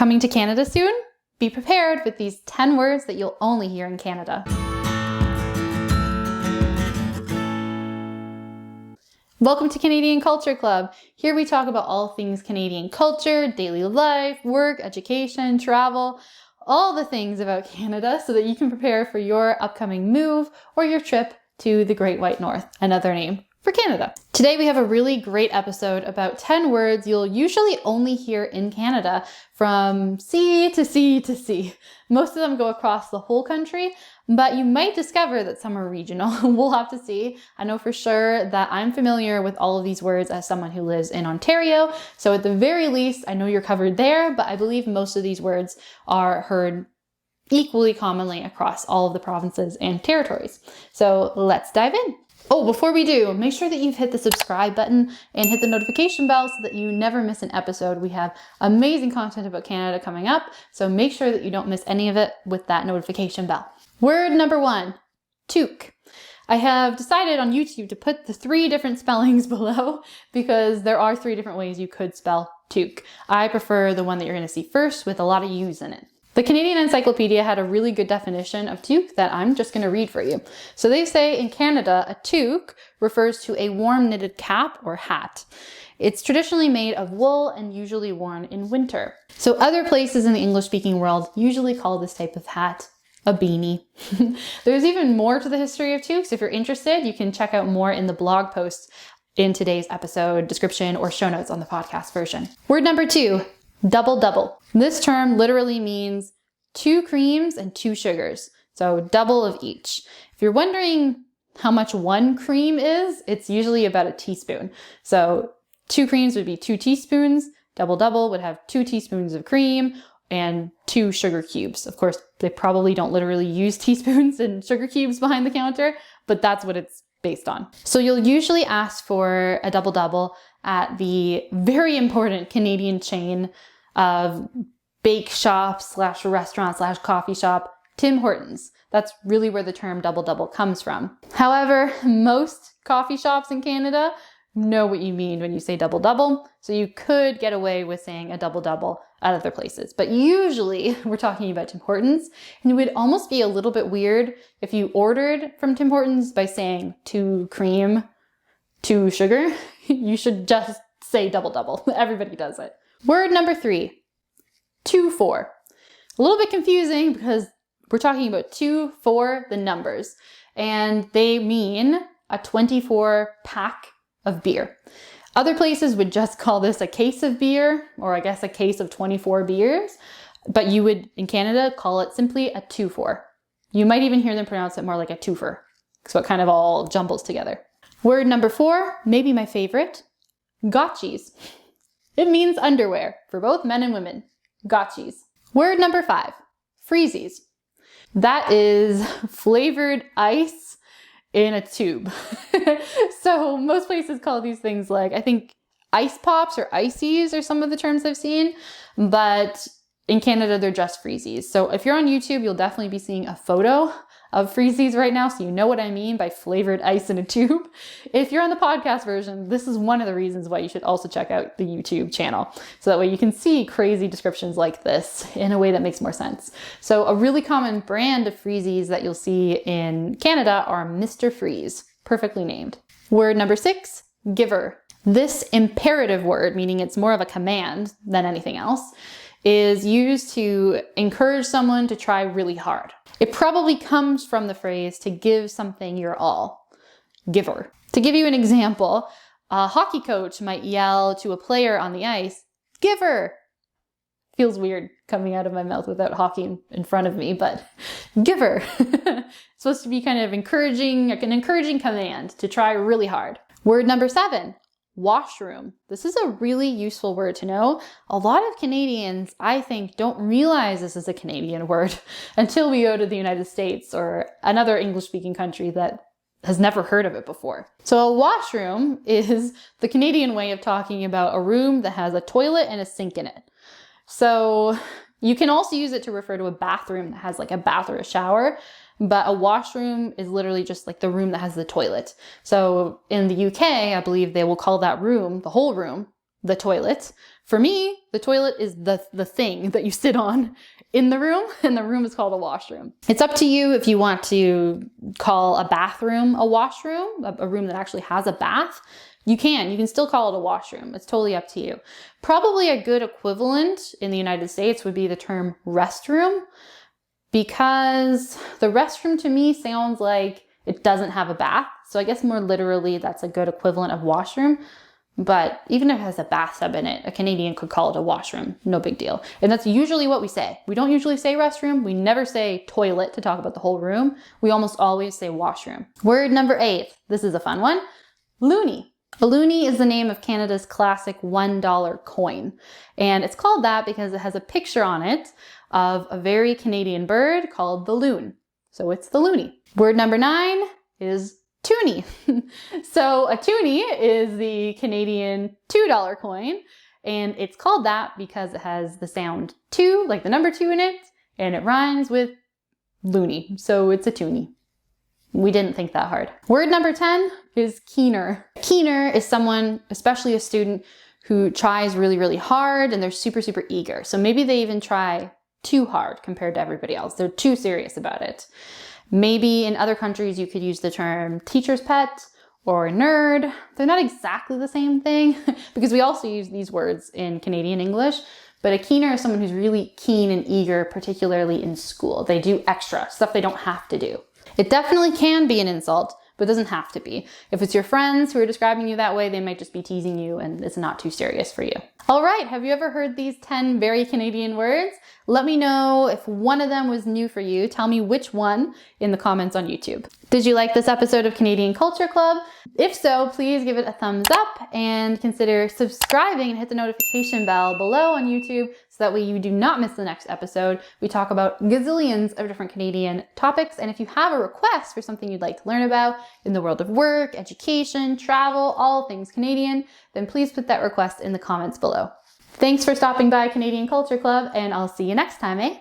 Coming to Canada soon? Be prepared with these 10 words that you'll only hear in Canada. Welcome to Canadian Culture Club. Here we talk about all things Canadian culture, daily life, work, education, travel, all the things about Canada so that you can prepare for your upcoming move or your trip to the Great White North, another name for Canada. Today we have a really great episode about 10 words you'll usually only hear in Canada from sea to sea to sea. Most of them go across the whole country, but you might discover that some are regional. We'll have to see. I know for sure that I'm familiar with all of these words as someone who lives in Ontario. So at the very least, I know you're covered there, but I believe most of these words are heard equally commonly across all of the provinces and territories. So let's dive in. Oh, before we do, make sure that you've hit the subscribe button and hit the notification bell so that you never miss an episode. We have amazing content about Canada coming up, so make sure that you don't miss any of it with that notification bell. Word number 1, Tuque. I have decided on YouTube to put the 3 different spellings below because there are 3 different ways you could spell Tuque. I prefer the one that you're going to see first with a lot of U's in it. The Canadian Encyclopedia had a really good definition of toque that I'm just going to read for you. So they say in Canada, a toque refers to a warm knitted cap or hat. It's traditionally made of wool and usually worn in winter. So other places in the English-speaking world usually call this type of hat a beanie. There's even more to the history of toques. If you're interested, you can check out more in the blog post in today's episode description or show notes on the podcast version. Word number 2, double double. This term literally means 2 creams and 2 sugars, so double of each. If you're wondering how much 1 cream is, it's usually about a teaspoon. So 2 creams would be 2 teaspoons, double double would have 2 teaspoons of cream and 2 sugar cubes. Of course, they probably don't literally use teaspoons and sugar cubes behind the counter, but that's what it's based on. So you'll usually ask for a double double at the very important Canadian chain of bake shop / restaurant / coffee shop, Tim Hortons. That's really where the term double double comes from. However, most coffee shops in Canada know what you mean when you say double double, so you could get away with saying a double double at other places. But usually we're talking about Tim Hortons, and it would almost be a little bit weird if you ordered from Tim Hortons by saying 2 cream, 2 sugar. You should just say double double. Everybody does it. Word number 3, 2-4. A little bit confusing because we're talking about 2, 4, the numbers, and they mean a 24 pack of beer. Other places would just call this a case of beer, or I guess a case of 24 beers, but you would, in Canada, call it simply a 2-4. You might even hear them pronounce it more like a twofer, so it kind of all jumbles together. Word number 4, maybe my favorite, Gotchies. It means underwear for both men and women. Gotchies. Word number 5, Freezies. That is flavored ice in a tube. So most places call these things like, I think ice pops or ices are some of the terms I've seen, but in Canada, they're just Freezies. So if you're on YouTube, you'll definitely be seeing a photo of Freezies right now, so you know what I mean by flavored ice in a tube. If you're on the podcast version, this is one of the reasons why you should also check out the YouTube channel. So that way you can see crazy descriptions like this in a way that makes more sense. So a really common brand of Freezies that you'll see in Canada are Mr. Freeze, perfectly named. Word number 6, giver. This imperative word, meaning it's more of a command than anything else, is used to encourage someone to try really hard. It probably comes from the phrase to give something your all. Giver. To give you an example, a hockey coach might yell to a player on the ice, giver. Feels weird coming out of my mouth without hockey in front of me, but giver. It's supposed to be kind of encouraging, like an encouraging command to try really hard. Word number 7, washroom. This is a really useful word to know. A lot of Canadians, I think, don't realize this is a Canadian word until we go to the United States or another English-speaking country that has never heard of it before. So a washroom is the Canadian way of talking about a room that has a toilet and a sink in it. So you can also use it to refer to a bathroom that has like a bath or a shower, but a washroom is literally just like the room that has the toilet. So in the UK, I believe they will call that room, the whole room, the toilet For me, the toilet is the thing that you sit on in the room, and the room is called a washroom. It's up to you if you want to call a bathroom a washroom, a room that actually has a bath. You can still call it a washroom. It's totally up to you. Probably a good equivalent in the United States would be the term restroom, because the restroom to me sounds like it doesn't have a bath. So I guess more literally, that's a good equivalent of washroom. But even if it has a bathtub in it, a Canadian could call it a washroom. No big deal. And that's usually what we say. We don't usually say restroom. We never say toilet to talk about the whole room. We almost always say washroom. Word number 8. This is a fun one. Loonie. A loonie is the name of Canada's classic $1 coin. And it's called that because it has a picture on it of a very Canadian bird called the loon. So it's the loonie. Word number 9 is Toonie. So a toonie is the Canadian $2 coin, and it's called that because it has the sound 2, like the number 2 in it, and it rhymes with loony. So it's a toonie. We didn't think that hard. Word number 10 is keener. Keener is someone, especially a student, who tries really, really hard and they're super, super eager. So maybe they even try too hard compared to everybody else. They're too serious about it. Maybe in other countries you could use the term teacher's pet or nerd. They're not exactly the same thing because we also use these words in Canadian English, but a keener is someone who's really keen and eager, particularly in school. They do extra stuff they don't have to do. It definitely can be an insult, but it doesn't have to be. If it's your friends who are describing you that way, they might just be teasing you and it's not too serious for you. All right, have you ever heard these 10 very Canadian words? Let me know if one of them was new for you. Tell me which one in the comments on YouTube. Did you like this episode of Canadian Culture Club? If so, please give it a thumbs up and consider subscribing and hit the notification bell below on YouTube so that way you do not miss the next episode. We talk about gazillions of different Canadian topics, and if you have a request for something you'd like to learn about in the world of work, education, travel, all things Canadian, then please put that request in the comments below. Thanks for stopping by Canadian Culture Club, and I'll see you next time, eh?